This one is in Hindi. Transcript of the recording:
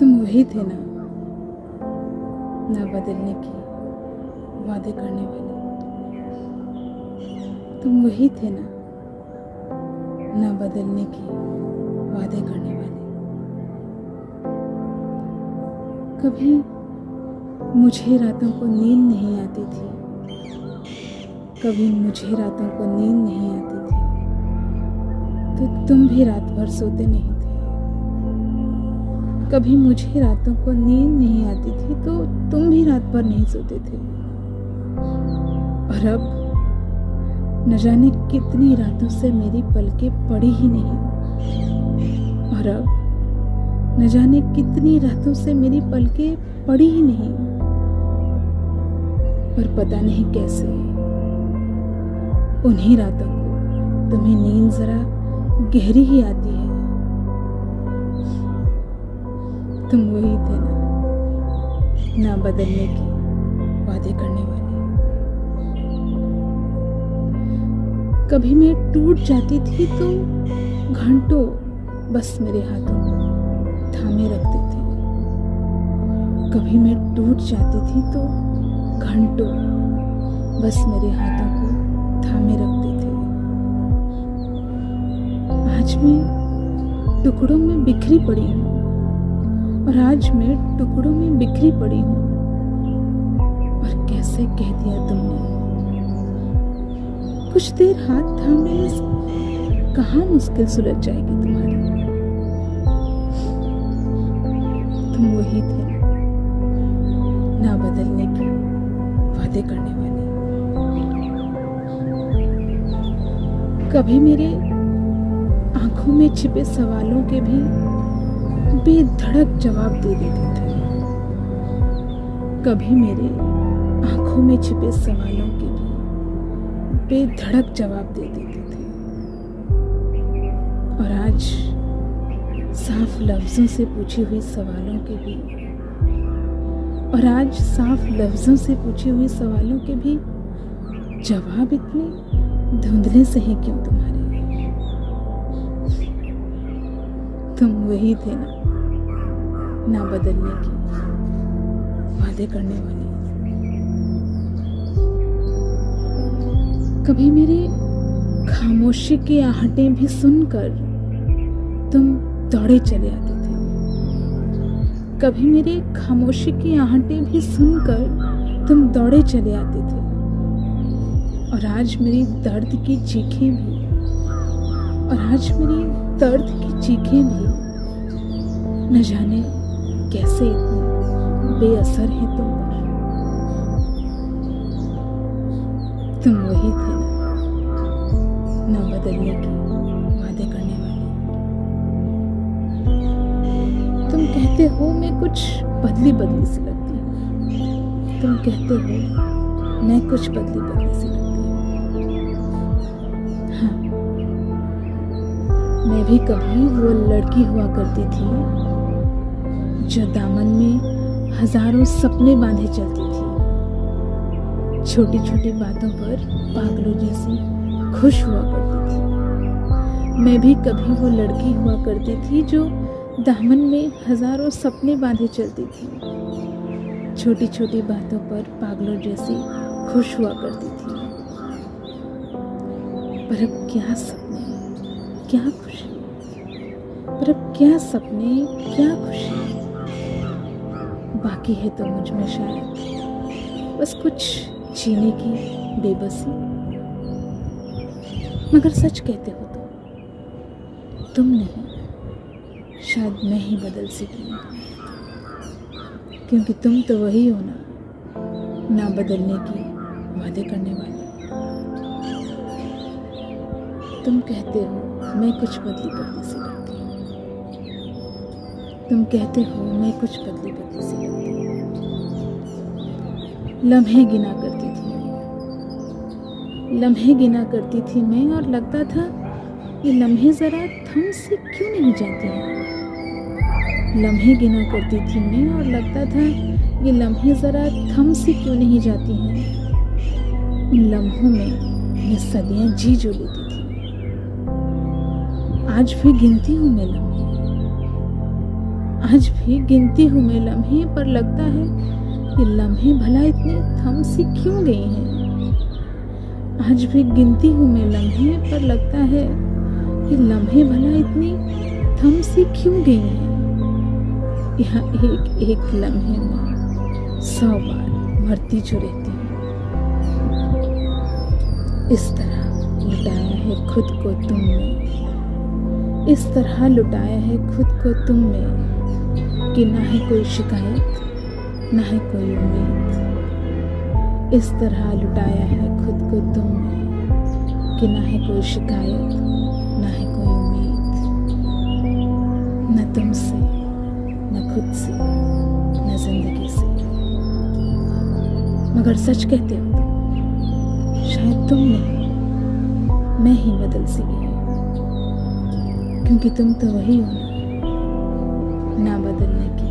तुम वही थे ना, ना बदलने की वादे करने वाले। तुम वही थे ना, ना बदलने की वादे करने वाले। कभी मुझे रातों को नींद नहीं आती थी, कभी मुझे रातों को नींद नहीं आती थी, तो तुम भी रात भर सोते नहीं थे। कभी मुझे रातों को नींद नहीं आती थी, तो तुम भी रात भर नहीं सोते थे। और अब न जाने कितनी रातों से मेरी पलकें पड़ी ही नहीं, और अब न जाने कितनी रातों से मेरी पलकें पड़ी ही नहीं। पर पता नहीं कैसे उन्हीं रातों को तुम्हें नींद जरा गहरी ही आती है। तुम वही थे ना बदलने की वादे करने वाले। कभी मैं टूट जाती थी तो घंटों बस मेरे हाथों को थामे रखते थे। कभी मैं टूट जाती थी तो घंटों बस मेरे हाथों को थामे रखते थे। आज मैं टुकड़ों में बिखरी पड़ी हूँ, और आज मैं टुकड़ों में बिखरी पड़ी हूँ। और कैसे कह दिया तुमने, कुछ देर हाथ थामने में कहाँ मुश्किल सुलझ जाएगी तुम्हारी। तुम वही थे ना बदलने की वादे करने वाले। कभी मेरे आंखों में छिपे सवालों के भी बेधड़क जवाब दे देते थे। कभी मेरे आंखों में छिपे सवालों के भी बेधड़क जवाब दे देते थे। और आज साफ लफ्जों से पूछी हुई सवालों के भी, और आज साफ लफ्जों से पूछी हुई सवालों के भी जवाब इतने धुंधले से हैं क्यों तुम्हारे। तुम वही थे ना बदलने की वादे करने वाले। कभी मेरे खामोशी की आहटें भी सुनकर तुम दौड़े चले आते थे। कभी मेरे खामोशी की आहटें भी सुनकर तुम दौड़े चले आते थे। और आज मेरी दर्द की चीखें भी, और आज मेरी दर्द की चीखें भी न जाने कैसे इतनी बेअसर हैं तुम पर। तुम वही थे ना बदलने की वादे करने वाले। तुम कहते हो मैं कुछ बदली बदली सी लगती हूँ। तुम कहते हो मैं कुछ बदली बदली सी लगती हूँ। हाँ, मैं भी कभी वो लड़की हुआ करती थी जो दामन में हजारों सपने बांधे चलती थी। छोटी छोटी बातों पर पागलों जैसी खुश हुआ करती थी। मैं भी कभी वो लड़की हुआ करती थी जो दामन में हजारों सपने बांधे चलती थी। छोटी छोटी बातों पर पागलों जैसी खुश हुआ करती थी। पर अब क्या सपने, क्या खुशी। पर अब क्या सपने, क्या खुशी बाकी है तो मुझ में शायद बस कुछ जीने की बेबसी। मगर सच कहते हो तुम नहीं, शायद मैं ही बदल सकी, क्योंकि तुम तो वही हो ना बदलने की वादे करने वाले। तुम कहते हो मैं कुछ बदली बदली सी लगती हूँ। तुम कहते हो मैं कुछ बदली बदली सी लगती हूँ। लम्हे गिना करती थी मैं, लम्हे गिना करती थी मैं, और लगता था ये लम्हे जरा थम से क्यों नहीं जाते हैं। लम्हे गिना करती थी मैं, और लगता था ये लम्हे जरा थम से क्यों नहीं जाती हैं। उन लम्हों में मैं सदियां जी जो लेती थी। आज भी गिनती हूँ मैं लम्हे, आज भी गिनती हूँ मैं लम्हे, पर लगता है ये लम्हे भला इतनी थम सी क्यों गई हैं। आज भी गिनती हूँ मैं लम्हे, पर लगता है ये लम्हे भला इतनी थम सी क्यों गई हैं। यहाँ एक एक लम्हे में 100 बार मरती जो रहती हूँ। इस तरह लुटाया है खुद को तुमने, इस तरह लुटाया है खुद को तुमने कि ना है कोई शिकायत ना है कोई उम्मीद। इस तरह लुटाया है खुद को तुमने कि ना है कोई शिकायत ना है कोई उम्मीद। न तुमसे न खुद से न जिंदगी से, मगर सच कहते हो तो शायद तुम नहीं, मैं ही बदल सी गई हूँ, क्योंकि तुम तो वही हो ना बदलने की